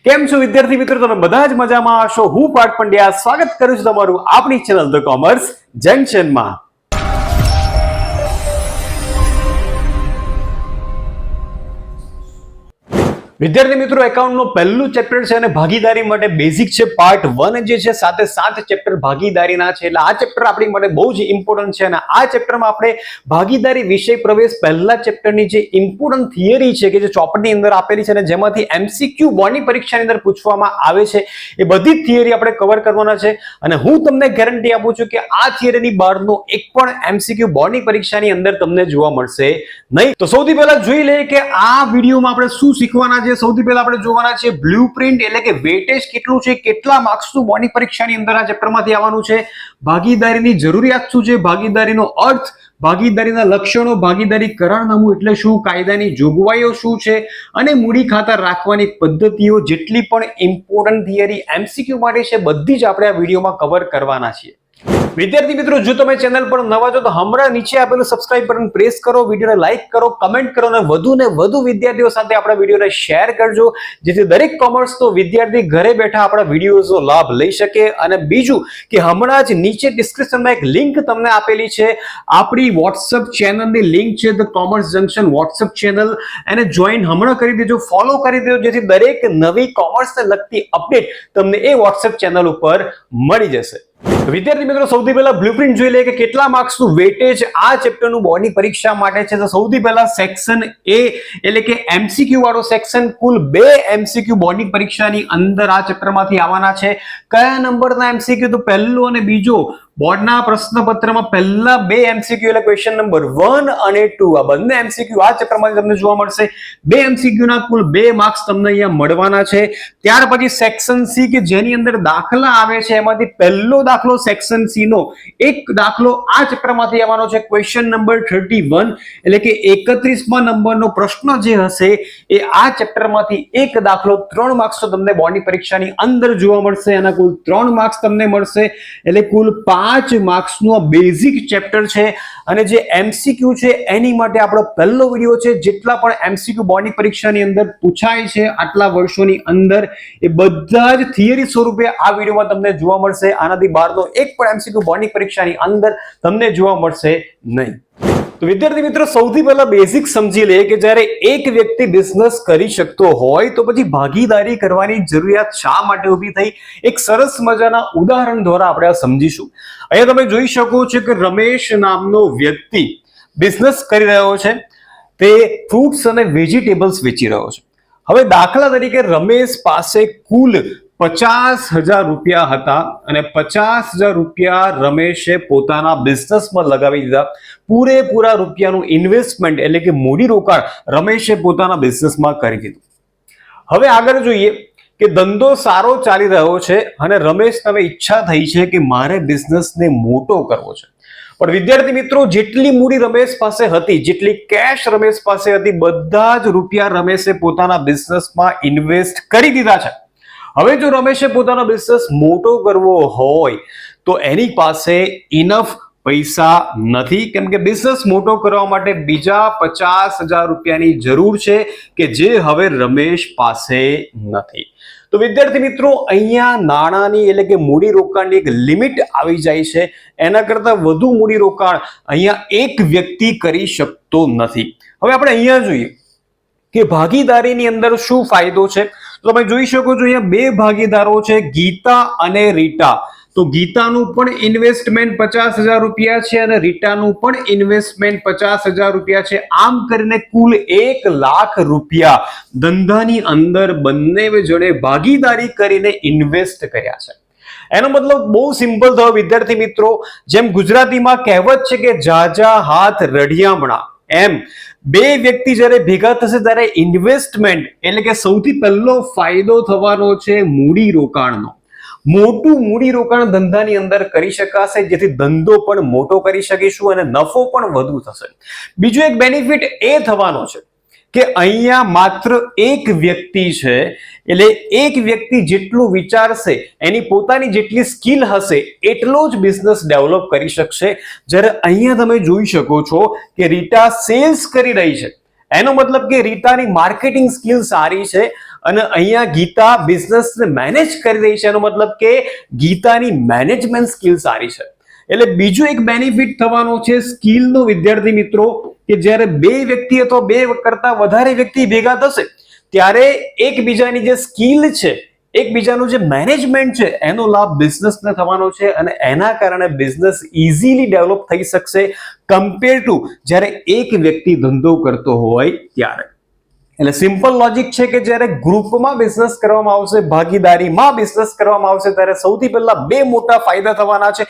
કેમ છો વિદ્યાર્થી મિત્રો? તમે બધા જ મજામાં હશો. હું પાર્થ પંડ્યા સ્વાગત કરું છું તમારું આપણી ચેનલ ધ કોમર્સ જંકશનમાં. વિદ્યાર્થી મિત્રો, એકાઉન્ટનું પહેલું ચેપ્ટર છે અને ભાગીદારી માટે બેઝિક છે. પાર્ટ 1 જે છે સાથે 7 ચેપ્ટર ભાગીદારીના છે, એટલે આ ચેપ્ટર આપણી માટે બહુ જ ઇમ્પોર્ટન્ટ છે. અને આ ચેપ્ટરમાં આપણે ભાગીદારી વિષય પ્રવેશ પહેલા ચેપ્ટરની જે ઇમ્પોર્ટન્ટ થિયરી છે કે જે ચોપડની અંદર આપેલી છે અને જેમાંથી એમસીક્યુ બોર્ડની પરીક્ષાની અંદર પૂછવામાં આવે છે, એ બધી જ થિયરી આપણે કવર કરવાના છે. અને હું તમને ગેરંટી આપું છું કે આ થિયરીની બહારનો એક પણ એમસીક્યુ બોર્ડની પરીક્ષાની અંદર તમને જોવા મળશે નહીં. તો સૌથી પહેલા જોઈ લઈએ કે આ વિડીયોમાં આપણે શું શીખવાના છે. સૌથી પહેલા આપણે જોવાના છે બ્લુપ્રિન્ટ, એટલે કે વેટેજ કેટલું છે, કેટલા માર્ક્સનું બોર્ડની પરીક્ષાની અંદર આ ચેપ્ટરમાંથી આવવાનું છે. ભાગીદારીની જરૂરિયાત શું છે, ભાગીદારીનો અર્થ, ભાગીદારીના લક્ષણો, ભાગીદારી કરારનામું એટલે શું, કાયદાની જોગવાઈઓ શું છે અને મૂડી ખાતા રાખવાની પદ્ધતિઓ, જેટલી પણ ઇમ્પોર્ટન્ટ થિયરી એમસીક્યુ માટે છે બધી જ આપણે આ વિડીયોમાં કવર કરવાના છીએ. વિદ્યાર્થી મિત્રો, જો તમે ચેનલ પર નવા છો તો હમણાં નીચે આપેલું સબસ્ક્રાઇબ બટન પ્રેસ કરો, વિડીયોને લાઈક કરો, કમેન્ટ કરો અને વધુ વિદ્યાર્થીઓ સાથે આપણા વિડીયોને શેર કરજો, જેથી દરેક કોમર્સનો વિદ્યાર્થી ઘરે બેઠા આપણા વિડીયોઝનો લાભ લઈ શકે. અને બીજું કે હમણાં જ નીચે ડિસ્ક્રિપ્શનમાં એક લિંક તમને આપેલી છે, આપણી વોટ્સઅપ ચેનલની લિંક છે, the commerce junction WhatsApp channel. એને જોઈન હમણાં કરી દેજો, ફોલો કરી દેજો, જેથી દરેક નવી કોમર્સને લગતી અપડેટ તમને એ વોટ્સઅપ ચેનલ ઉપર મળી જશે. વિદ્યાર્થી મિત્રો, સૌથી પહેલા બ્લુપ્રિન્ટ જોઈ લઈએ કે કેટલા માર્ક્સનું વેટેજ આ ચેપ્ટરનું બોર્ડની પરીક્ષા માટે છે. તો સૌથી પહેલા સેક્શન એ એટલે કે એમસીક્યુ વાળો સેક્શન, કુલ 2 એમસીક્યુ બોર્ડની પરીક્ષાની અંદર આ ચેપ્ટરમાંથી આવવાના છે. કયા નંબરના એમસીક્યુ? તો પહેલો અને બીજો બોર્ડના પ્રશ્નપત્રમાં પહેલા 2 એમસીક્યુ એટલે ક્વેશ્ચન નંબર 1 અને 2, આ બંને એમસીક્યુ આ ચેપ્ટરમાંથી તમને જોવા મળશે. 2 એમસીક્યુ ના કુલ 2 માર્ક્સ તમને અહીંયા મળવાના છે. ત્યાર પછી સેક્શન સી કે જેની અંદર દાખલા આવે છે, એમાંથી પહેલો દાખલો સેક્શન સી નો એક દાખલો આ ચેપ્ટરમાંથી આવવાનો છે, ક્વેશ્ચન નંબર 31 એટલે કે 31મા નંબરનો પ્રશ્ન જે હશે એ આ ચેપ્ટરમાંથી એક દાખલો 3 માર્ક્સ તો તમને બોર્ડની પરીક્ષાની અંદર જોવા મળશે. આના કુલ 3 માર્ક્સ તમને મળશે, એટલે કુલ 5 માર્ક્સનો બેઝિક ચેપ્ટર છે. અને જે એમસીક્યુ છે એની માટે આપણો પહેલો વિડીયો છે. જેટલા પણ એમસીક્યુ બોર્ડની પરીક્ષાની અંદર પૂછાય છે આટલા વર્ષોની અંદર, એ બધા જ થિયરી સ્વરૂપે આ વિડીયોમાં તમને જોવા મળશે. આનાથી બહારનો એક પણ એમસીક્યુ બોર્ડની પરીક્ષાની અંદર તમને જોવા મળશે નહીં. તો વિદ્યાર્થી મિત્રો, સૌથી પહેલા બેઝિક સમજી લે કે જ્યારે એક વ્યક્તિ બિઝનેસ કરી શકતો હોય તો પછી ભાગીદારી કરવાની જરૂરિયાત શા માટે ઊભી થઈ, એક સરસ મજાના ઉદાહરણ દ્વારા આપણે આ સમજીશું. અહીંયા તમે જોઈ શકો છો કે રમેશ નામનો વ્યક્તિ બિઝનેસ કરી રહ્યો છે. તે ફ્રૂટ્સ અને વેજીટેબલ્સ વેચી રહ્યો છે. હવે દાખલા તરીકે રમેશ પાસે કુલ 50,000 રૂપિયા હતા અને 50,000 રૂપિયા રમેશે પોતાના બિઝનેસમાં લગાવી દીધા. પૂરેપૂરા રૂપિયાનું ઇન્વેસ્ટમેન્ટ એટલે કે મૂડી રોકાણ રમેશે પોતાના બિઝનેસમાં કરી દીધું. હવે આગળ જોઈએ કે ધંધો સારો ચાલી રહ્યો છે અને રમેશને હવે ઈચ્છા થઈ છે કે મારે બિઝનેસને મોટો કરવો છે. પણ વિદ્યાર્થી મિત્રો, જેટલી મૂડી રમેશ પાસે હતી, જેટલી કેશ રમેશ પાસે હતી, બધા જ રૂપિયા રમેશે પોતાના બિઝનેસમાં ઇન્વેસ્ટ કરી દીધા છે. હવે જો રમેશે પોતાનો બિઝનેસ મોટો કરવો હોય તો એની પાસે ઇનફ પૈસા નથી, કેમ કે બિઝનેસ મોટો કરવા માટે બીજા 50,000 રૂપિયાની જરૂર છે કે જે હવે રમેશ પાસે નથી. તો વિદ્યાર્થી મિત્રો, અહીંયા નાણાંની એટલે કે મૂડી રોકાણની એક લિમિટ આવી જાય છે. એના કરતા વધુ મૂડી રોકાણ અહીંયા એક વ્યક્તિ કરી શકતો નથી. હવે આપણે અહીંયા જોઈએ કે ભાગીદારીની અંદર શું ફાયદો છે. તો તમે જોઈ શકો છો અહીંયા 2 ભાગીદારો છે, ગીતા અને રીટા. તો ગીતાનું પણ ઇન્વેસ્ટમેન્ટ 50,000 રૂપિયા છે અને રીટાનું પણ ઇન્વેસ્ટમેન્ટ 50,000 રૂપિયા છે. આમ કરીને કુલ 1 લાખ રૂપિયા ધંધાની અંદર બંને જણે ભાગીદારી કરીને ઇન્વેસ્ટ કર્યા છે. એનો મતલબ બહુ સિમ્પલ થયો વિદ્યાર્થી મિત્રો, જેમ ગુજરાતીમાં કહેવત છે કે જાજા હાથ રઢિયામણા, એમ 2 વ્યક્તિ જ્યારે ભેગા થશે ત્યારે ઇન્વેસ્ટમેન્ટ એટલે કે સૌથી પહેલો ફાયદો થવાનો છે મૂડી રોકાણનો. મોટું મૂડી રોકાણ ધંધાની અંદર કરી શકાશે, જેથી ધંધો પણ મોટો કરી શકીશું અને નફો પણ વધુ થશે. બીજો એક બેનિફિટ એ થવાનો છે કે અહીંયા માત્ર એક વ્યક્તિ છે, એટલે એક વ્યક્તિ જેટલું વિચારશે, એની પોતાની જેટલી સ્કિલ હશે એટલો જ બિઝનેસ ડેવલપ કરી શકશે. જ્યારે અહીંયા તમે જોઈ શકો છો કે રીટા સેલ્સ કરી રહી છે, એનો મતલબ કે રીટાની માર્કેટિંગ સ્કિલ સારી છે અને અહીંયા ગીતા બિઝનેસને મેનેજ કરી રહી છે, એનો મતલબ કે ગીતાની મેનેજમેન્ટ સ્કિલ સારી છે. એટલે બીજો એક બેનિફિટ થવાનો છે સ્કિલનો વિદ્યાર્થી મિત્રો, કે જ્યારે બે વ્યક્તિ અથવા બે કરતા વધારે વ્યક્તિ ભેગા થશે ત્યારે એકબીજાની જે સ્કિલ છે, એકબીજાનું જે મેનેજમેન્ટ છે, એનો લાભ બિઝનેસને થવાનો છે અને એના કારણે બિઝનેસ ઇઝીલી ડેવલપ થઈ શકશે કમ્પેર ટુ જ્યારે એક વ્યક્તિ ધંધો કરતો હોય ત્યારે. એટલે સિમ્પલ લોજિક છે કે જ્યારે ગ્રુપમાં બિઝનેસ કરવામાં આવશે, ભાગીદારીમાં બિઝનેસ કરવામાં આવશે, ત્યારે સૌથી પહેલા બે મોટા ફાયદા થવાના છે.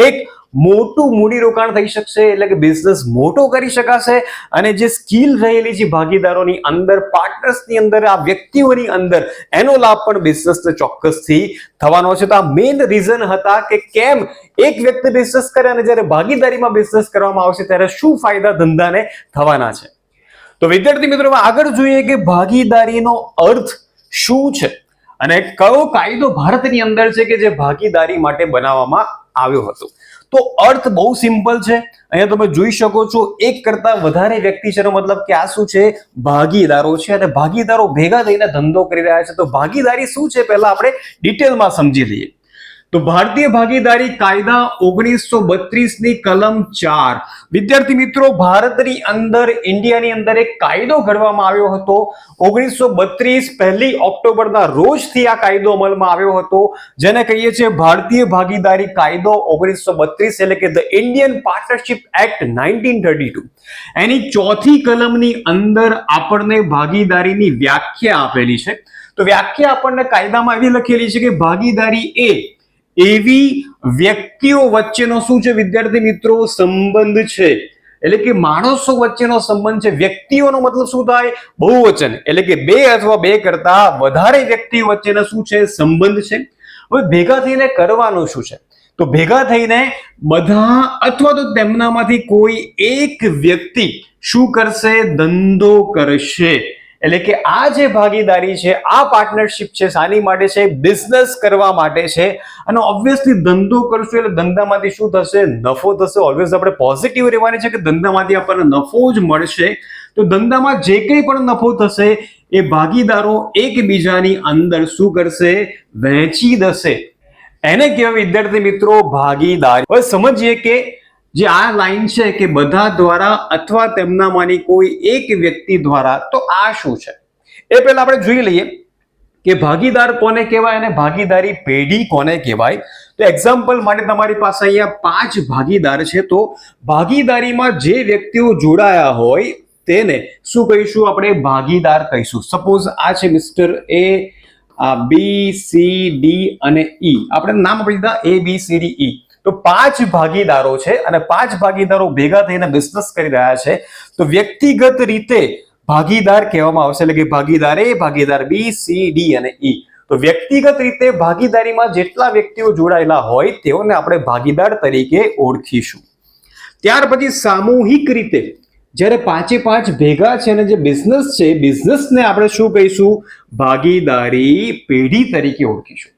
એક, મોટું મૂડીરોકાણ થઈ શકશે, એટલે કે બિઝનેસ મોટો કરી શકાશે, અને જે સ્કિલ રહેલી છે ભાગીદારોની અંદર, પાર્ટનર્સની અંદર, આ વ્યક્તિઓની અંદર, એનો લાભ પણ બિઝનેસને ચોક્કસથી થવાનો છે. તો આ મેઇન રીઝન હતા કે કેમ એક વ્યક્તિ બિઝનેસ કરે અને જ્યારે ભાગીદારીમાં બિઝનેસ કરવામાં આવશે ત્યારે શું ફાયદા ધંધાને થવાના છે. તો વિદ્યાર્થી મિત્રો, આગળ જોઈએ કે ભાગીદારીનો અર્થ શું છે અને કયો કાયદો ભારતની અંદર છે કે જે ભાગીદારી માટે બનાવવામાં આવ્યો હતો. તો અર્થ બહુ સિમ્પલ છે. અહીંયા તમે જોઈ શકો છો, એક કરતા વધારે વ્યક્તિ છે, એનો મતલબ કે આ શું છે? ભાગીદારો છે, અને ભાગીદારો ભેગા થઈને ધંધો કરી રહ્યા છે. તો ભાગીદારી શું છે પહેલા આપણે ડિટેલમાં સમજી લઈએ. તો ભારતીય ભાગીદારી કાયદા 1932 ની કલમ 4, વિદ્યાર્થી મિત્રો, ભારતની અંદર, ઇન્ડિયાની અંદર એક કાયદો ઘડવામાં આવ્યો હતો 1932 1 ઓક્ટોબરના રોજથી આ કાયદો અમલમાં આવ્યો હતો, જેને કહીએ છીએ ભારતીય ભાગીદારી કાયદો 1932, એટલે કે ધ ઇન્ડિયન પાર્ટનરશિપ એક્ટ 1932. એની 4થી કલમની અંદર આપણને ભાગીદારીની વ્યાખ્યા આપેલી છે. તો વ્યાખ્યા આપણને કાયદામાં એવી લખેલી છે કે ભાગીદારી એ એવી વ્યક્તિઓ વચ્ચેનો શું છે વિદ્યાર્થી મિત્રો? સંબંધ છે. એટલે કે માણસો વચ્ચેનો સંબંધ છે. વ્યક્તિઓનો મતલબ શું થાય? બહુવચન, એટલે કે બે અથવા બે કરતા વધારે વ્યક્તિ વચ્ચેનો શું છે? સંબંધ છે. હવે ભેગા થઈને કરવાનું શું છે? તો ભેગા થઈને બધા અથવા તો તેમનામાંથી કોઈ એક વ્યક્તિ શું કરશે? ધંધો કરશે. એટલે કે આ જે ભાગીદારી છે, આ પાર્ટનરશિપ છે, શાની માટે છે? બિઝનેસ કરવા માટે છે. અને ઓબ્વિયસલી ધંધો કરશું એટલે ધંધામાંથી શું થશે? નફો થશે. ઓલવેઝ આપણે પોઝિટિવ રહેવાની છે કે ધંધામાંથી આપણને નફો જ મળશે. તો ધંધામાં જે કંઈ પણ નફો થશે એ ભાગીદારો એકબીજાની અંદર શું કરશે? વહેંચી દેશે. એને કહેવાય વિદ્યાર્થી મિત્રો ભાગીદારી. હવે સમજીએ કે જે આ લાઈન છે કે બધા દ્વારા અથવા તેમનામાંની કોઈ એક વ્યક્તિ દ્વારા, તો આ શું છે એ પહેલા આપણે જોઈ લઈએ કે ભાગીદાર કોને કહેવાય અને ભાગીદારી પેઢી કોને કહેવાય. તો એક્ઝામ્પલ માટે તમારી પાસે અહીંયા 5 ભાગીદાર છે. તો ભાગીદારીમાં જે વ્યક્તિઓ જોડાયા હોય તેને શું કહીશું? આપણે ભાગીદાર કહીશું. સપોઝ આ છે મિસ્ટર એ, બી, સી, ડી અને ઈ. આપણે નામ આપી દીધા ABCDE. તો 5 ભાગીદારો છે અને 5 ભાગીદારો ભેગા થઈને બિઝનેસ કરી રહ્યા છે. તો વ્યક્તિગત રીતે ભાગીદાર કહેવામાં આવશે, એટલે કે ભાગીદાર એ, ભાગીદાર બી, સી, ડી અને ઈ. તો વ્યક્તિગત રીતે ભાગીદારીમાં જેટલા વ્યક્તિઓ જોડાયેલા હોય તેઓને આપણે ભાગીદાર તરીકે ઓળખીશું. ત્યાર પછી સામૂહિક રીતે જ્યારે 5 ભેગા છે અને જે બિઝનેસ છે, બિઝનેસને આપણે શું કહીશું? ભાગીદારી પેઢી તરીકે ઓળખીશું.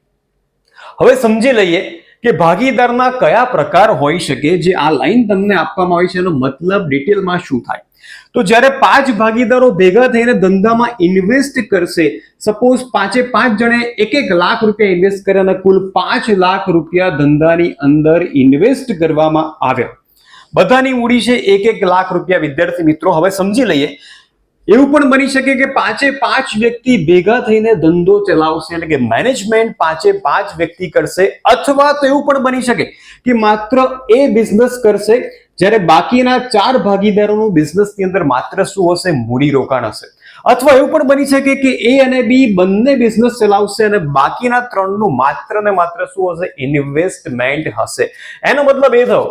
હવે સમજી લઈએ કે ભાગીદારના કયા પ્રકાર હોઈ શકે. જે આ લાઈન તમને આપવામાં આવી છે એનો મતલબ ડિટેલમાં શું થાય? તો જ્યારે 5 ભાગીદારો ભેગા થઈને ધંધામાં ઇન્વેસ્ટ કરશે, સપોઝ 5 જણે 1 લાખ રૂપિયા ઇન્વેસ્ટ કર્યા અને કુલ 5 લાખ રૂપિયા ધંધાની અંદર ઇન્વેસ્ટ કરવામાં આવ્યા. બધાની મૂડી છે 1 લાખ રૂપિયા. વિદ્યાર્થી મિત્રો, હવે સમજી લઈએ, એવું પણ બની શકે કે 5 વ્યક્તિ ભેગા થઈને ધંધો ચલાવશે, એટલે કે મેનેજમેન્ટ 5 વ્યક્તિ કરશે. અથવા તો એવું પણ બની શકે કે માત્ર એ બિઝનેસ કરશે, જ્યારે બાકીના 4 ભાગીદારોનું બિઝનેસની અંદર માત્ર શું હશે? મૂડીરોકાણ હશે. અથવા એવું પણ બની શકે કે એ અને બી બંને બિઝનેસ ચલાવશે અને બાકીના 3નું માત્ર ને માત્ર શું હશે? ઇન્વેસ્ટમેન્ટ હશે. એનો મતલબ એ થયો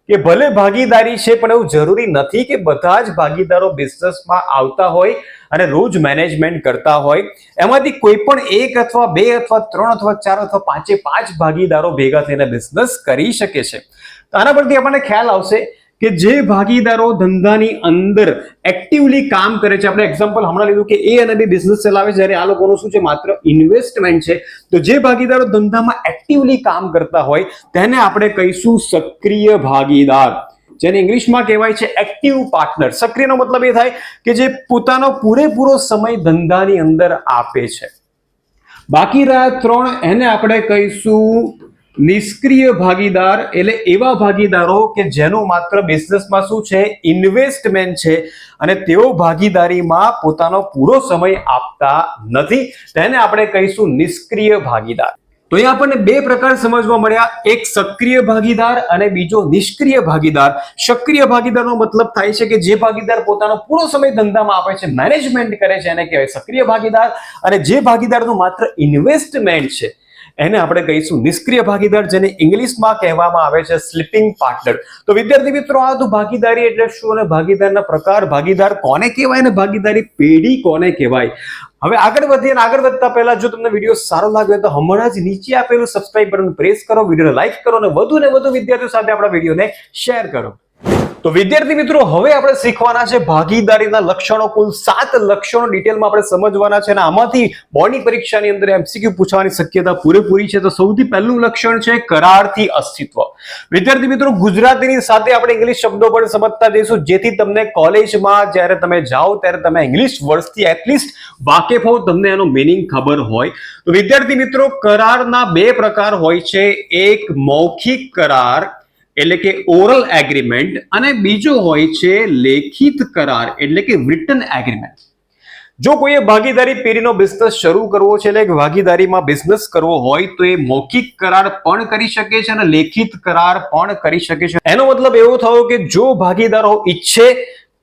કે ભલે ભાગીદારી છે પણ એવું જરૂરી નથી કે બધા જ ભાગીદારો બિઝનેસમાં આવતા હોય અને રોજ મેનેજમેન્ટ કરતા હોય. એમાંથી કોઈ પણ 1 અથવા 2 અથવા 3 અથવા 4 અથવા 5 ભાગીદારો ભેગા થઈને બિઝનેસ કરી શકે છે. તો આના પરથી આપણને ખ્યાલ આવશે કે જે ભાગીદારો ધંધાની અંદર એક્ટિવલી કામ કરે છે, આપણે એક્ઝામ્પલ હમણાં લીધું કે એ અને બી બિઝનેસ ચલાવે છે, જ્યારે આ લોકોનું શું છે? માત્ર ઇન્વેસ્ટમેન્ટ છે. તો જે ભાગીદારો ધંધામાં એક્ટિવલી કામ કરતા હોય તેને આપણે કહીશું સક્રિય ભાગીદાર, જેને ઇંગ્લિશમાં કહેવાય છે એક્ટિવ પાર્ટનર. સક્રિયનો મતલબ એ થાય કે જે પોતાનો પૂરેપૂરો સમય ધંધાની અંદર આપે છે. બાકી રહ્યા 3, એને આપણે કહીશું નિષ્ક્રિય ભાગીદાર, એટલે એવા ભાગીદારો કે જેનું માત્ર બિઝનેસમાં શું છે, ઇન્વેસ્ટમેન્ટ છે અને તેઓ ભાગીદારીમાં પોતાનો પૂરો સમય આપતા નથી, તેને આપણે કહીશું નિષ્ક્રિય ભાગીદાર. તો અહીંયા આપણને બે પ્રકાર સમજવા મળ્યા, એક સક્રિય ભાગીદાર અને બીજો નિષ્ક્રિય ભાગીદાર. સક્રિય ભાગીદારનો મતલબ થાય છે કે જે ભાગીદાર પોતાનો પૂરો સમય ધંધામાં આપે છે, મેનેજમેન્ટ કરે છે, એને કહેવાય સક્રિય ભાગીદાર. અને જે ભાગીદારનું માત્ર ઇન્વેસ્ટમેન્ટ છે એને આપણે કહીશું નિષ્ક્રિય ભાગીદાર, જેને ઇંગ્લિશમાં કહેવામાં આવે છે સ્લીપિંગ પાર્ટનર. તો વિદ્યાર્થી મિત્રો, આ તો ભાગીદારી એટલે શું અને ભાગીદારના પ્રકાર, ભાગીદાર કોને કહેવાય અને ભાગીદારી પેઢી કોને કહેવાય. હવે આગળ વધીએ અને આગળ વધતા પહેલા જો તમને વિડીયો સારો લાગ્યો તો હમણાં જ નીચે આપેલું સબસ્ક્રાઇબ બટન પ્રેસ કરો, વિડીયોને લાઈક કરો અને વધુ ને વધુ વિદ્યાર્થીઓ સાથે આપણા વિડીયોને શેર કરો. તો વિદ્યાર્થી મિત્રો, હવે આપણે શીખવાના છે ભાગીદારીના લક્ષણો. કુલ 7 લક્ષણો ડિટેલમાં આપણે સમજવાના છે અને આમાંથી બોર્ડની પરીક્ષાની અંદર MCQ પૂછવાની શક્યતા પૂરેપૂરી છે. તો સૌથી પહેલું લક્ષણ છે કરારથી અસ્તિત્વ. વિદ્યાર્થી મિત્રો, ગુજરાતીની સાથે આપણે ઇંગ્લિશ શબ્દો પણ સમજતા જઈશું, જેથી તમને કોલેજમાં જ્યારે તમે જાઓ ત્યારે તમે ઇંગ્લિશ વર્ડથી એટલીસ્ટ વાકેફ હો, તમને એનો મીનિંગ ખબર હોય. તો વિદ્યાર્થી મિત્રો, કરારના 2 પ્રકાર હોય છે, એક મૌખિક કરાર એટલે કે ઓરલ એગ્રીમેન્ટ અને બીજો હોય છે લેખિત કરાર એટલે કે રિટન એગ્રીમેન્ટ. જો કોઈએ ભાગીદારી પેઢીનો બિઝનેસ શરૂ કરવો છે એટલે કે ભાગીદારીમાં બિઝનેસ કરવો હોય તો એ મૌખિક કરાર પણ કરી શકે છે અને લેખિત કરાર પણ કરી શકે છે. એનો મતલબ એવો થયો કે જો ભાગીદારો ઈચ્છે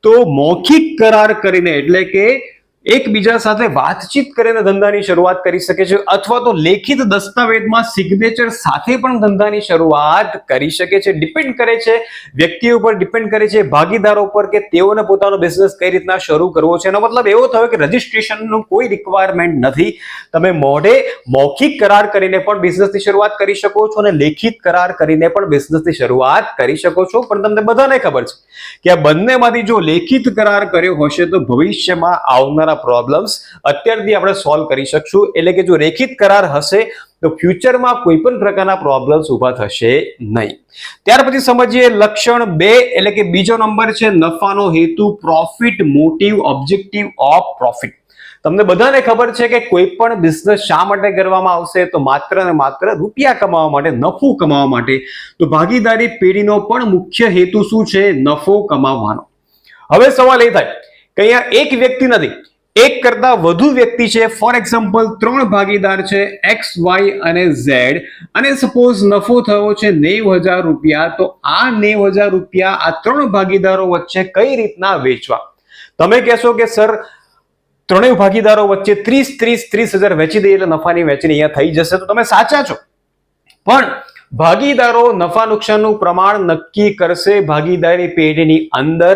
તો મૌખિક કરાર કરીને એટલે કે એકબીજા સાથે વાતચીત કરીને ધંધાની શરૂઆત કરી શકે છે, અથવા તો લેખિત દસ્તાવેજમાં સિગ્નેચર સાથે પણ ધંધાની શરૂઆત કરી શકે છે. ડિપેન્ડ કરે છે વ્યક્તિઓ ઉપર, ડિપેન્ડ કરે છે ભાગીદારો પર કે તેઓને પોતાનો બિઝનેસ કઈ રીતના શરૂ કરવો છે. એનો મતલબ એવો થયો કે રજીસ્ટ્રેશનનું કોઈ રિક્વાયરમેન્ટ નથી. તમે મોઢે મૌખિક કરાર કરીને પણ બિઝનેસની શરૂઆત કરી શકો છો અને લેખિત કરાર કરીને પણ બિઝનેસની શરૂઆત કરી શકો છો. પણ તમને બધાને ખબર છે કે આ બંનેમાંથી જો લેખિત કરાર કર્યો હશે તો ભવિષ્યમાં આવનારા પ્રોબ્લેમ્સ અત્યારથી આપણે સોલ્વ કરી શકશું. એટલે કે જો લેખિત કરાર હશે તો ફ્યુચરમાં કોઈ પણ પ્રકારના પ્રોબ્લેમ્સ ઊભા થશે નહીં. ત્યાર પછી સમજીએ લક્ષણ 2 એટલે કે બીજો નંબર છે નફાનો હેતુ, profit motive, objective of profit. તમને બધાને ખબર છે કે કોઈ પણ બિઝનેસ શા માટે કરવામાં આવશે, તો માત્ર ને માત્ર રૂપિયા કમાવા માટે, નફો કમાવા માટે. તો ભાગીદારી પેઢીનો પણ મુખ્ય હેતુ શું છે? નફો કમાવવાનો. હવે સવાલ એ થાય કે અહીંયા એક વ્યક્તિ નથી, એક કરતા વધુ વ્યક્તિ છે. ફોર એક્ઝામ્પલ 3 ભાગીદાર છે X, Y અને Z અને સપોઝ નફો થયો છે 90,000 રૂપિયા. તો આ 90,000 રૂપિયા આ 3 ભાગીદારો વચ્ચે કઈ રીતના વેચવા? તમે કહેશો કે સર ત્રણેય ભાગીદારો વચ્ચે 30,000 વેચી દઈએ એટલે નફાની વહેંચણી અહીંયા થઈ જશે. તો તમે સાચા છો, પણ ભાગીદારો નફા નુકસાનનું પ્રમાણ નક્કી કરશે ભાગીદારી પેઢીની અંદર.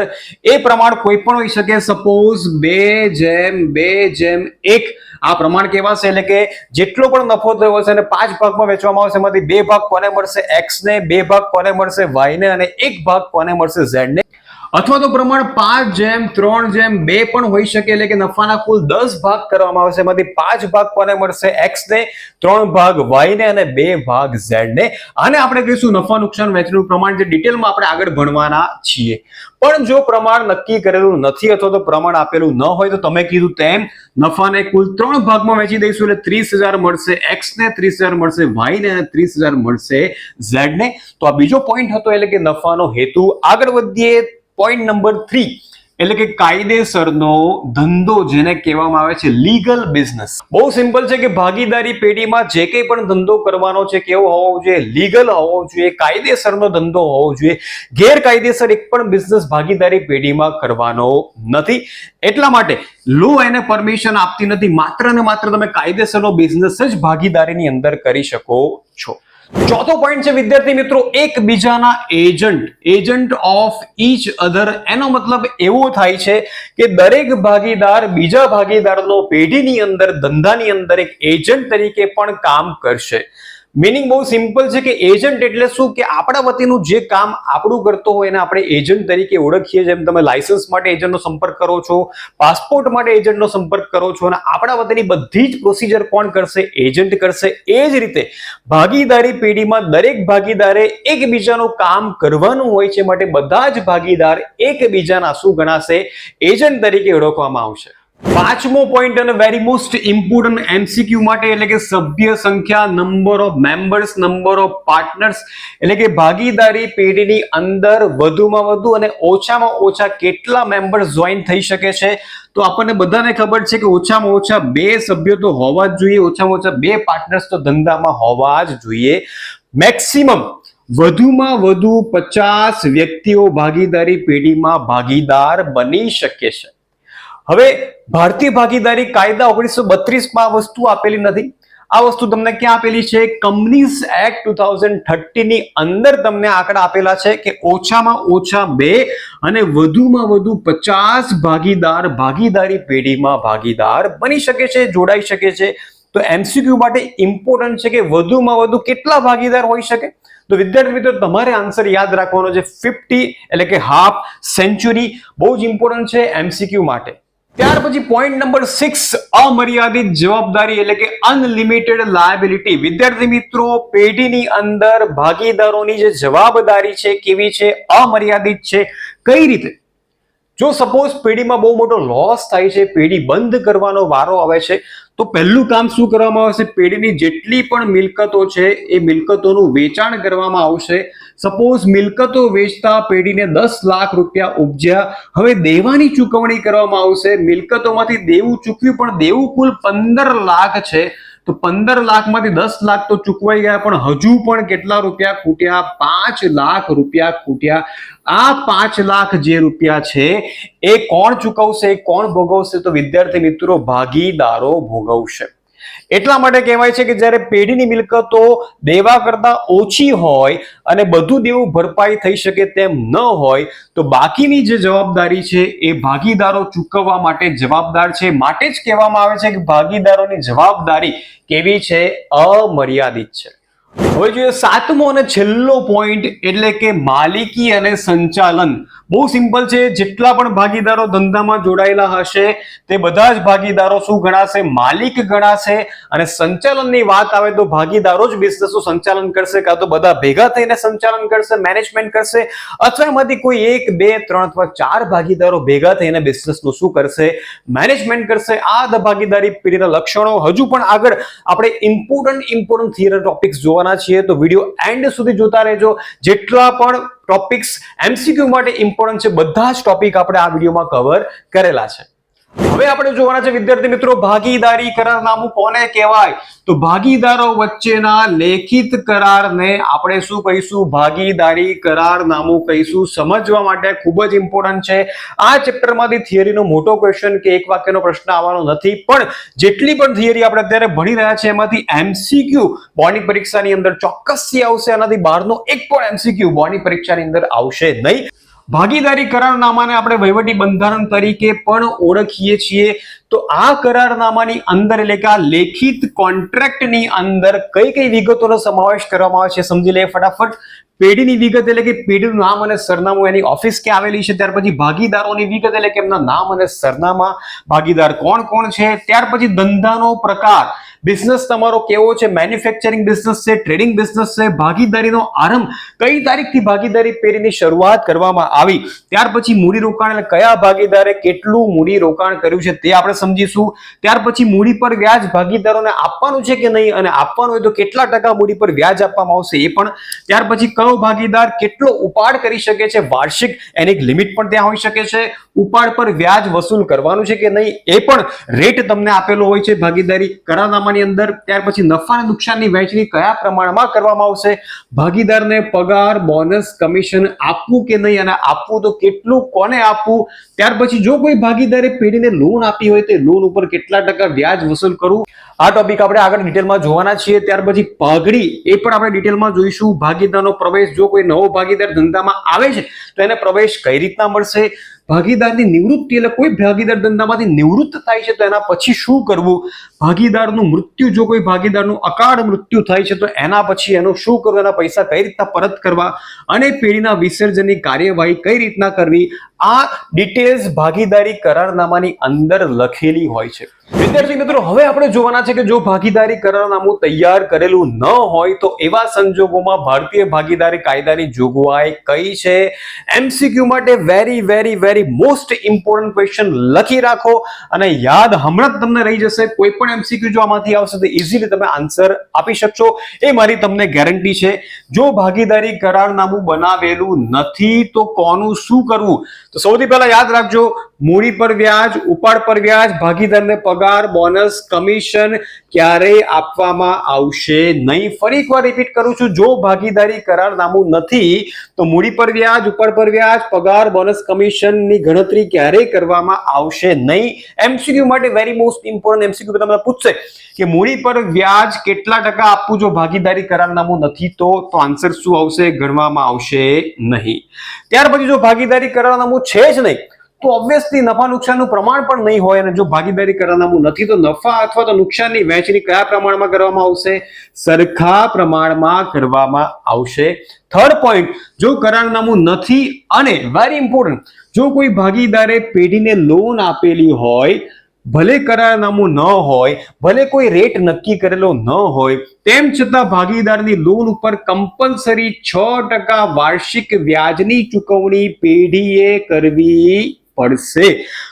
એ પ્રમાણ કોઈ પણ હોઈ શકે. સપોઝ 2:2:1 આ પ્રમાણ કહેવાશે. એટલે કે જેટલો પણ નફો થયો હશે અને 5 ભાગમાં વેચવામાં આવશે, એમાંથી 2 ભાગ કોને મળશે? X ને, 2 ભાગ કોને મળશે? Y ને અને 1 ભાગ કોને મળશે? Z ને. અથવા તો પ્રમાણ 5:3:2 પણ હોઈ શકે. એટલે કે નફાના કુલ 10 ભાગ કરવામાં આવશે, એમાંથી 5 ભાગ કોને મળશે? X ને, 3 ભાગ Y ને અને 2 ભાગ Z ને. આને આપણે કહીશું નફા નુકસાન વહેંચણીનું પ્રમાણ, જે ડિટેલમાં આપણે આગળ ભણવાના છીએ. પણ જો પ્રમાણ નક્કી કરેલું નથી અથવા તો પ્રમાણ આપેલું ન હોય તો તમે કીધું તેમ નફાને કુલ 3 ભાગમાં વહેંચી દઈશું. એટલે 30,000 મળશે X ને, 30,000 મળશે Y ને અને 30,000 મળશે Z ને. તો આ બીજો પોઈન્ટ હતો, એટલે કે નફાનો હેતુ. આગળ વધીએ પોઈન્ટ નંબર 3 એટલે કે કાયદેસરનો ધંધો, જેને કહેવામાં આવે છે લીગલ બિઝનેસ. બહુ સિમ્પલ છે કે ભાગીદારી પેઢીમાં જે કંઈ પણ ધંધો કરવાનો છે કેવો હોવો જોઈએ? લીગલ હોવો જોઈએ, કાયદેસરનો ધંધો હોવો જોઈએ. ગેરકાયદેસર એક પણ બિઝનેસ ભાગીદારી પેઢીમાં કરવાનો નથી. એટલા માટે લો એને પરમિશન આપતી નથી. માત્ર ને માત્ર તમે કાયદેસરનો બિઝનેસ જ ભાગીદારીની અંદર કરી શકો છો. ચોથો પોઈન્ટ છે વિદ્યાર્થી મિત્રો, એકબીજાના એજન્ટ ઓફ ઈચ અધર. એનો મતલબ એવો થાય છે કે દરેક ભાગીદાર બીજા ભાગીદારનો પેઢીની અંદર, ધંધાની અંદર એક એજન્ટ તરીકે પણ કામ કરશે. મીનિંગ બહુ સિમ્પલ છે કે એજન્ટ એટલે શું? કે આપણા વતીનું જે કામ આપણું કરતો હોય એને આપણે એજન્ટ તરીકે ઓળખીએ. જેમ તમે લાયસન્સ માટે એજન્ટનો સંપર્ક કરો છો, પાસપોર્ટ માટે એજન્ટનો સંપર્ક કરો છો, અને આપણા વતીની બધી જ પ્રોસિજર કોણ કરશે? એજન્ટ કરશે. એ જ રીતે ભાગીદારી પેઢીમાં દરેક ભાગીદારે એકબીજાનું કામ કરવાનું હોય છે, માટે બધા જ ભાગીદાર એકબીજાના શું ગણાશે? એજન્ટ તરીકે ઓળખવામાં આવશે. પાંચમો પોઈન્ટ અને વેરી મોસ્ટ ઇમ્પોર્ટન્ટ એમસીક્યુ માટે એટલે કે સભ્ય સંખ્યા, number of members, number of partners એટલે કે ભાગીદારી પેઢીની અંદર વધુમાં વધુ અને ઓછામાં ઓછા કેટલા મેમ્બર્સ જોઈન થઈ શકે છે. તો આપણને બધાને ખબર છે કે ઓછામાં ઓછા 2 સભ્યો તો હોવા જ જોઈએ, ઓછામાં ઓછા 2 પાર્ટનર્સ તો ધંધામાં હોવા જ જોઈએ. મેક્સિમમ વધુમાં વધુ 50 વ્યક્તિઓ ભાગીદારી પેઢીમાં ભાગીદાર બની શકે છે. હવે ભારતીય ભાગીદારી કાયદા 1932 માં આ વસ્તુ આપેલી નથી. આ વસ્તુ તમને ક્યાં આપેલી છે? કંપનીઝ એક્ટ 2013 ની અંદર તમને આંકડા આપેલા છે કે ઓછામાં ઓછા 2 અને વધુમાં વધુ 50 ભાગીદાર ભાગીદારી પેઢીમાં ભાગીદાર બની શકે છે, જોડાઈ શકે છે. તો એમસીક્યુ માટે ઇમ્પોર્ટન્ટ છે કે વધુમાં વધુ કેટલા ભાગીદાર હોઈ શકે? તો વિદ્યાર્થી મિત્રો તમારે આન્સર યાદ રાખવાનો છે 50 એટલે કે હાફ સેન્ચુરી. બહુ જ ઇમ્પોર્ટન્ટ છે એમસીક્યુ માટે. ત્યાર પછી પોઈન્ટ નંબર 6 અમર્યાદિત જવાબદારી એટલે કે અનલિમિટેડ લાયબિલિટી. વિદ્યાર્થી મિત્રો પેઢીની અંદર ભાગીદારોની જે જવાબદારી છે કેવી છે? અમર્યાદિત છે. કઈ રીતે? જો સપોઝ પેઢીમાં બહુ મોટો લોસ થાય છે, પેઢી બંધ કરવાનો વારો આવે છે, તો પહેલું કામ શું કરવામાં આવશે? પેઢીની જેટલી પણ મિલકતો છે એ મિલકતોનું વેચાણ કરવામાં આવશે. સપોઝ મિલકતો વેચતા પેઢીને 10 લાખ રૂપિયા ઉપજ્યા, હવે દેવાની ચૂકવણી કરવામાં આવશે. મિલકતોમાંથી દેવું ચૂકવ્યું પણ દેવું કુલ 15 લાખ છે. તો 15 લાખમાંથી 10 લાખ તો ચૂકવાઈ ગયા, પણ હજુ પણ કેટલા રૂપિયા ખૂટ્યા? 5 લાખ રૂપિયા ખૂટ્યા. આ 5 લાખ જે રૂપિયા છે એ કોણ ચૂકવશે, કોણ ભોગવશે? તો વિદ્યાર્થી મિત્રો ભાગીદારો ભોગવશે. એટલા માટે કહેવાય છે કે જ્યારે પેઢીની મિલકતો દેવા કરતા ઓછી હોય અને બધું દેવું ભરપાઈ થઈ શકે તેમ ન હોય, તો બાકીની જે જવાબદારી છે એ ભાગીદારો ચૂકવવા માટે જવાબદાર છે. માટે જ કહેવામાં આવે છે કે ભાગીદારોની જવાબદારી કેવી છે? અમર્યાદિત છે. હવે જોઈએ સાતમો અને છેલ્લો પોઈન્ટ એટલે કે માલિકી અને સંચાલન. બહુ સિમ્પલ છે. જેટલા પણ ભાગીદારો ધંધામાં જોડાયેલા હશે તે બધા જ ભાગીદારો શું ગણાશે? માલિક ગણાશે. અને સંચાલનની વાત આવે તો ભાગીદારો જ બિઝનેસનું સંચાલન કરશે, કાં તો બધા ભેગા થઈને સંચાલન કરશે, મેનેજમેન્ટ કરશે, અથવા એમાંથી કોઈ 1, 2, 3 અથવા 4 ભાગીદારો ભેગા થઈને બિઝનેસનું શું કરશે? મેનેજમેન્ટ કરશે. આ ભાગીદારી પેઢીના લક્ષણો. હજુ પણ આગળ આપણે ઇમ્પોર્ટન્ટ થિયરી ટોપિક્સ જોવાના છીએ, તો વિડીયો એન્ડ સુધી જોતા રહેજો. જેટલા પણ ટોપિક્સ એમસીક્યુ માટે ઇમ્પોર્ટન્ટ છે બધા જ ટોપિક આપણે આ વિડીયોમાં કવર કરેલા છે. હવે આપણે જોવાના છે વિદ્યાર્થી મિત્રો ભાગીદારી કરારનામું કોને કહેવાય? તો ભાગીદારો વચ્ચેના લેખિત કરારને આપણે શું કહીશું? ભાગીદારી કરારનામું કહીશું. સમજવા માટે ખૂબ જ ઇમ્પોર્ટન્ટ છે. આ ચેપ્ટરમાંથી થિયરીનો મોટો ક્વેશ્ચન કે એક વાક્યનો પ્રશ્ન આવવાનો નથી, પણ જેટલી પણ થિયરી આપણે અત્યારે ભણી રહ્યા છે એમાંથી એમસીક્યુ બોર્ડની પરીક્ષાની અંદર ચોક્કસથી આવશે. આનાથી બહારનો એક પણ એમસીક્યુ બોર્ડની પરીક્ષાની અંદર આવશે નહીં. ભાગીદારી કરારનામાને આપણે વહીવટી બંધારણ તરીકે પણ ઓળખીએ છીએ. તો આ કરારનામાની અંદર એટલે કે આ લેખિત કોન્ટ્રાક્ટની અંદર કઈ કઈ વિગતોનો સમાવેશ કરવામાં આવે છે સમજી લઈએ ફટાફટ. પેઢીની વિગત એટલે કે પેઢીનું નામ અને સરનામું, એની ઓફિસ ક્યાં આવેલી છે. ત્યાર પછી ભાગીદારોની વિગત એટલે કે એમના નામ અને સરનામા, ભાગીદાર કોણ કોણ છે. ત્યાર પછી ધંધાનો પ્રકાર, બિઝનેસ તમારો કેવો છે? મેન્યુફેક્ચરિંગ બિઝનેસ છે, ટ્રેડિંગ બિઝનેસ છે. ભાગીદારીનો આરંભ કઈ તારીખથી ભાગીદારી પેઢીની શરૂઆત કરવામાં આવી. ત્યાર પછી મૂડીરોકાણ એટલે કયા ભાગીદારે કેટલું મૂડીરોકાણ કર્યું છે તે આપણે સમજીશું. ત્યાર પછી મૂડી પર વ્યાજ ભાગીદારોને આપવાનું છે કે નહીં, અને આપવાનું હોય તો કેટલા ટકા મૂડી પર વ્યાજ આપવામાં આવશે એ પણ. ત્યાર પછી કયો ભાગીદાર કેટલો ઉપાડ કરી શકે છે વાર્ષિક, એની એક લિમિટ પણ ત્યાં હોઈ શકે છે. ઉપાડ પર વ્યાજ વસૂલ કરવાનું છે કે નહીં એ પણ રેટ તમને આપેલો હોય છે ભાગીદારી કરારનામાની અંદર. ત્યાર પછી નફા અને નુકસાનની વહેંચણી કયા પ્રમાણમાં કરવામાં આવશે. ભાગીદારને પગાર, બોનસ, કમિશન આપવું કે નહીં, અને આપવું તો કેટલું, કોને આપવું. ત્યાર પછી જો કોઈ ભાગીદારે પેઢીને લોન આપી હોય તો લોન ઉપર કેટલા ટકા વ્યાજ વસૂલ કરવું. આ ટોપિક આપણે આગળ ડિટેલમાં જોવાના છીએ. ત્યાર પછી પાઘડી એ પણ આપણે ડિટેલમાં જોઈશું. ભાગીદારનો પ્રવેશ, જો કોઈ નવો ભાગીદાર ધંધામાં આવે છે તો એને પ્રવેશ કઈ રીતના મળશે. ભાગીદારની નિવૃત્તિ એટલે કોઈ ભાગીદાર ધંધામાંથી નિવૃત્ત થાય છે તો એના પછી શું કરવું. ભાગીદારનું મૃત્યુ, જો કોઈ ભાગીદારનું અકાળ મૃત્યુ થાય છે તો એના પછી એનું શું કરવું, એના પૈસા કઈ રીતના પરત કરવા, અને પેઢીના વિસર્જનની કાર્યવાહી કઈ રીતના કરવી. આ ડિટેલ્સ ભાગીદારી કરારનામાની અંદર લખેલી હોય છે. વિદ્યાર્થી મિત્રો હવે આપણે જોવાના છે કે જો ભાગીદારી કરારનામું તૈયાર કરેલું ન હોય તો એવા સંજોગોમાં ભારતીય ભાગીદારી કાયદાની જોગવાઈ કઈ છે. એમસીક્યુ માટે very very very most important question લખી રાખો અને યાદ હમણાં જ તમને રહી જશે. કોઈ પણ એમસીક્યુ જો આમાંથી આવશે તો ઇઝીલી તમે આન્સર આપી શકશો, એ મારી તમને ગેરંટી છે. જો ભાગીદારી કરારનામું બનાવેલું નથી તો કોનું શું કરવું? તો સૌથી પહેલા યાદ રાખજો, મૂડી પર વ્યાજ, ઉપાડ પર વ્યાજ, ભાગીદારને પગાર, બોનસ, કમિશન ક્યારેય આપવામાં આવશે નહીં. ફરી એકવાર રિપીટ કરું છું, જો ભાગીદારી કરારનામું નથી તો મૂડી પર વ્યાજ, ઉપાડ પર વ્યાજ, પગાર, બોનસ, કમિશનની ગણતરી ક્યારેય કરવામાં આવશે નહીં. એમસીક્યુ માટે વેરી મોસ્ટ ઇમ્પોર્ટન્ટ એમસીક્યુ તમને પૂછશે કે મૂડી પર વ્યાજ કેટલા ટકા આપવું જો ભાગીદારી કરારનામું નથી તો આન્સર શું આવશે? ગણવામાં આવશે નહીં. ત્યાર પછી જો ભાગીદારી કરારનામું છે જ નહીં તો ઓબ્વિયસલી નફા નુકસાનનું પ્રમાણ પણ નહીં હોય, અને જો ભાગીદારી કરારનામું નથી તો નફા અથવા તો નુકસાનની વહેંચણી કયા પ્રમાણમાં કરવામાં આવશે? સરખા પ્રમાણમાં કરવામાં આવશે. થર્ડ પોઈન્ટ, જો કરારનામું નથી અને વેરી ઇમ્પોર્ટન્ટ, જો કોઈ ભાગીદારે પેઢીને લોન આપેલી હોય, ભલે કરારનામું ન હોય, ભલે કોઈ રેટ નક્કી કરેલો ન હોય, તેમ છતાં ભાગીદારની લોન ઉપર કમ્પલસરી 6% વાર્ષિક વ્યાજની ચૂકવણી પેઢીએ કરવી પડશે.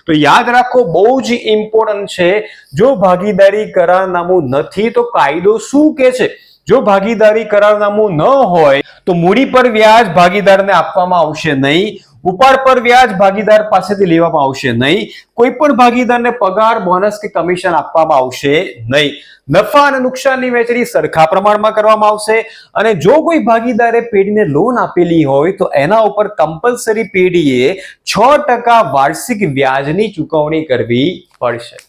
તો યાદ રાખો, બહુ જ ઇમ્પોર્ટન્ટ છે. જો ભાગીદારી કરારનામું નથી તો કાયદો શું કહે છે? જો ભાગીદારી કરારનામું ન હોય તો મૂડી પર વ્યાજ ભાગીદારને આપવામાં આવશે નહીં, ઉપાડ પર વ્યાજ ભાગીદાર પાસેથી લેવામાં આવશે નહીં, કોઈ પણ ભાગીદારને પગાર, બોનસ કે કમિશન આપવામાં આવશે નહીં. નફા અને નુકસાનની વહેંચણી સરખા પ્રમાણમાં કરવામાં આવશે. અને જો કોઈ ભાગીદારે પેઢીને લોન આપેલી હોય તો એના ઉપર કમ્પલસરી પેઢીએ 6% વાર્ષિક વ્યાજની ચૂકવણી કરવી પડશે.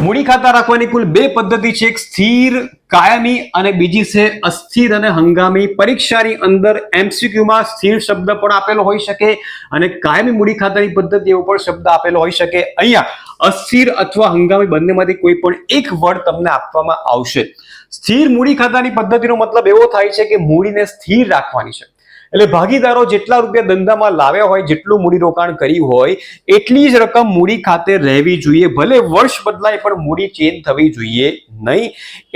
મૂડી ખાતા રાખવાની કુલ 2 પદ્ધતિ છે, એક સ્થિર કાયમી અને બીજી છે અસ્થિર અને હંગામી. પરીક્ષાની અંદર એમસીક્યુમાં સ્થિર શબ્દ પણ આપેલો હોઈ શકે અને કાયમી મૂડી ખાતાની પદ્ધતિ એવો પણ શબ્દ આપેલો હોઈ શકે. અહીંયા અસ્થિર અથવા હંગામી બંનેમાંથી કોઈ પણ એક વર્ડ તમને આપવામાં આવશે. સ્થિર મૂડી ખાતાની પદ્ધતિનો મતલબ એવો થાય છે કે મૂડીને સ્થિર રાખવાની છે, એટલે ભાગીદારો જેટલા રૂપિયા ધંધામાં લાવ્યા હોય, જેટલું મૂડી રોકાણ કર્યું હોય એટલી જ રકમ મૂડી ખાતે રહેવી જોઈએ. ભલે વર્ષ બદલાય પણ મૂડી ચેન્જ થવી જોઈએ નહીં.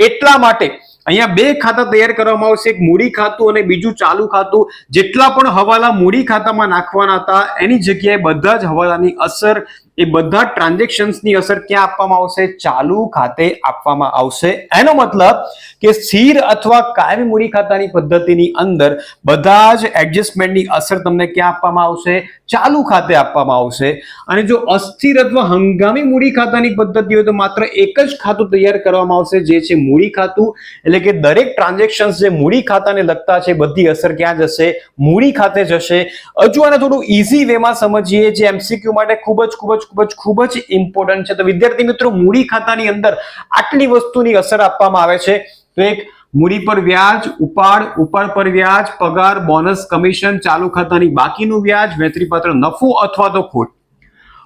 એટલા માટે અહીંયા 2 ખાતા તૈયાર કરવામાં આવશે, એક મૂડી ખાતું અને બીજું ચાલુ ખાતું. જેટલા પણ હવાલા મૂડી ખાતામાં નાખવાના હતા એની જગ્યાએ બધા જ હવાલાની અસર, એ બધા ટ્રાન્ઝેક્શન્સની અસર ક્યાં આપવામાં આવશે? ચાલુ ખાતે આપવામાં આવશે. એનો મતલબ કે સ્થિર અથવા કાયમી મૂડી ખાતાની પદ્ધતિની અંદર બધા જ એડજસ્ટમેન્ટની અસર તમને ક્યાં આપવામાં આવશે? ચાલુ ખાતે આપવામાં આવશે. અને જો અસ્થિર અથવા હંગામી મૂડી ખાતાની પદ્ધતિ હોય તો માત્ર એક જ ખાતું તૈયાર કરવામાં આવશે, જે છે મૂડી ખાતું. એટલે કે દરેક ટ્રાન્ઝેક્શન્સ જે મૂડી ખાતાને લગતા છે બધી અસર ક્યાં જશે? મૂડી ખાતે જશે. હજુ આને થોડું ઈઝી વેમાં સમજીએ, જે એમસીક્યુ માટે ખૂબ જ ઇમ્પોર્ટન્ટ છે. તો વિદ્યાર્થી મિત્રો, મૂડી ખાતાની અંદર આટલી વસ્તુની અસર આપવામાં આવે છે. તો એક મૂડી પર વ્યાજ, ઉપાડ પર વ્યાજ, પગાર, બોનસ, કમિશન, ચાલુ ખાતાની બાકીનું વ્યાજ, વહેંચણીપાત્ર નફો અથવા તો ખોટ.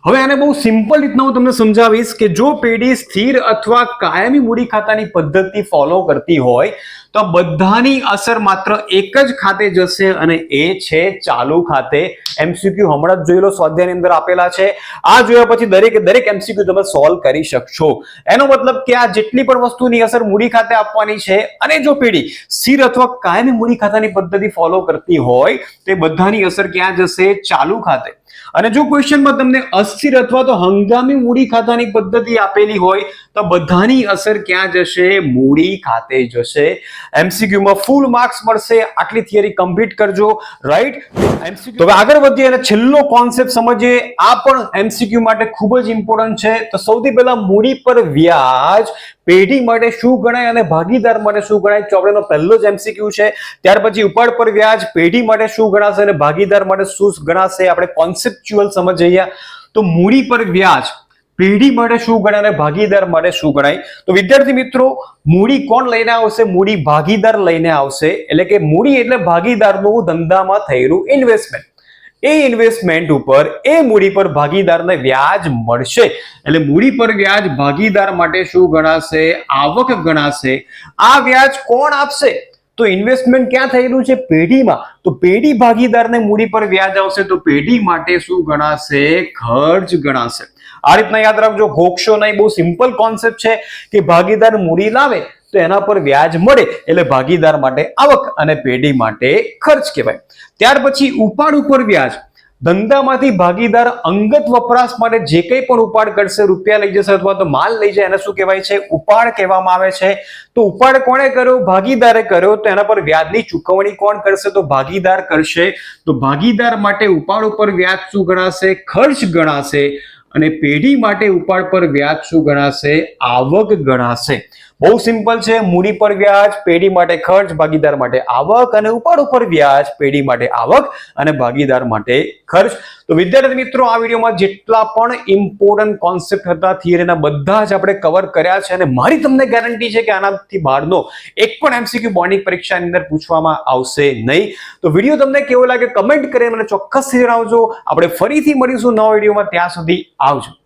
હવે આને બહુ સિમ્પલ રીતના હું તમને સમજાવીશ કે જો પેઢી સ્થિર અથવા કાયમી મૂડી ખાતાની પદ્ધતિ ફોલો કરતી હોય તો બધાની અસર માત્ર એક જ ખાતે જશે અને એ છે ચાલુ ખાતે. એમસીક્યુ હમણાં જ જોઈ લો, સ્વાધ્યાયની અંદર આપેલા છે. આ જોયા પછી દરેક એમસીક્યુ તમે સોલ્વ કરી શકશો. એનો મતલબ કે આ જેટલી પણ વસ્તુની અસર મૂડી ખાતે આપવાની છે, અને જો પેઢી સ્થિર અથવા કાયમી મૂડી ખાતાની પદ્ધતિ ફોલો કરતી હોય તે બધાની અસર ક્યાં જશે? ચાલુ ખાતે. અને જો ક્વેશ્ચનમાં તમને અસ્થિર અથવા તો હંગામી મૂડી ખાતાની પદ્ધતિ આપેલી હોય તો બધાની અસર ક્યાં જશે? મૂડી ખાતે જશે. એમસીક્યુમાં ફૂલ માર્ક્સ મળશે. આટલી થિયરી કમ્પ્લીટ કરજો, રાઈટ? એમસીક્યુ હવે આગળ વધીએ અને છેલ્લો કોન્સેપ્ટ સમજીએ. આ પણ એમસીક્યુ માટે ખૂબ જ ઇમ્પોર્ટન્ટ છે. તો સૌથી પહેલા મૂડી પર વ્યાજ પેઢી માટે શું ગણાય અને ભાગીદાર માટે શું ગણાય? ચોપડાનો પહેલો જ એમસીક્યુ છે. ત્યાર પછી ઉપાડ પર વ્યાજ પેઢી માટે શું ગણાશે અને ભાગીદાર માટે શું ગણાશે? આપણે કોન્સેપ્ચ્યુઅલ સમજીએ. તો મૂડી પર વ્યાજ પેઢી માટે શું ગણાય અને ભાગીદાર માટે શું ગણાય? તો વિદ્યાર્થી મિત્રો, મૂડી કોણ લઈને આવશે? મૂડી ભાગીદાર લઈને આવશે. એટલે કે મૂડી એટલે ભાગીદારનું ધંધામાં થયેલું ઇન્વેસ્ટમેન્ટ. એ ઇન્વેસ્ટમેન્ટ ઉપર એ મૂડી પર ભાગીદારને વ્યાજ મળશે. એટલે મૂડી પર વ્યાજ ભાગીદાર માટે શું ગણાશે? આવક ગણાશે. આ વ્યાજ કોણ આપશે? તો ઇન્વેસ્ટમેન્ટ ક્યાં થયેલું છે? પેઢીમાં. તો પેઢી ભાગીદારને મૂડી પર વ્યાજ આવશે તો પેઢી માટે શું ગણાશે? ખર્ચ ગણાશે. આ રીતના યાદ રાખજો, ઘોકશો નહીં. બહુ સિમ્પલ કોન્સેપ્ટ છે કે ભાગીદાર મૂડી લાવે તો એના પર વ્યાજ મળે એટલે ભાગીદાર માટે આવક અને પેઢી માટે ખર્ચ કહેવાય. ત્યાર પછી ઉપાડ ઉપર વ્યાજ. ધંધામાંથી ભાગીદાર અંગત વપરાશ માટે જે કંઈ પણ ઉપાડ કરશે, રૂપિયા લઈ જશે અથવા તો માલ લઈ જાય, એને શું કહેવાય છે? ઉપાડ કહેવામાં આવે છે. તો ઉપાડ કોણે કર્યો? ભાગીદારે કર્યો. તો એના પર વ્યાજની ચૂકવણી કોણ કરશે? તો ભાગીદાર કરશે. તો ભાગીદાર માટે ઉપાડ ઉપર વ્યાજ શું ગણાશે? ખર્ચ ગણાશે. અને પેઢી માટે ઉપાડ પર વ્યાજ શું ગણાશે? આવક ગણાશે. બહુ સિમ્પલ છે. મૂડી પર વ્યાજ, પેઢી માટે ખર્ચ, ભાગીદાર માટે આવક, અને ઉપાડ ઉપર વ્યાજ, પેઢી માટે આવક અને ભાગીદાર માટે ખર્ચ. તો વિદ્યાર્થી મિત્રો, આ વિડીયોમાં જેટલા પણ ઇમ્પોર્ટન્ટ કોન્સેપ્ટ હતા થિયરીના બધા જ આપણે કવર કર્યા છે અને મારી તમને ગેરંટી છે કે આનાથી બહારનો એક પણ એમસીક્યુ બોર્ડની પરીક્ષાની અંદર પૂછવામાં આવશે નહીં. તો વિડીયો તમને કેવો લાગે કમેન્ટ કરીને મને ચોક્કસથી જણાવજો. આપણે ફરીથી મળીશું નવા વિડીયોમાં. ત્યાં સુધી આવજો.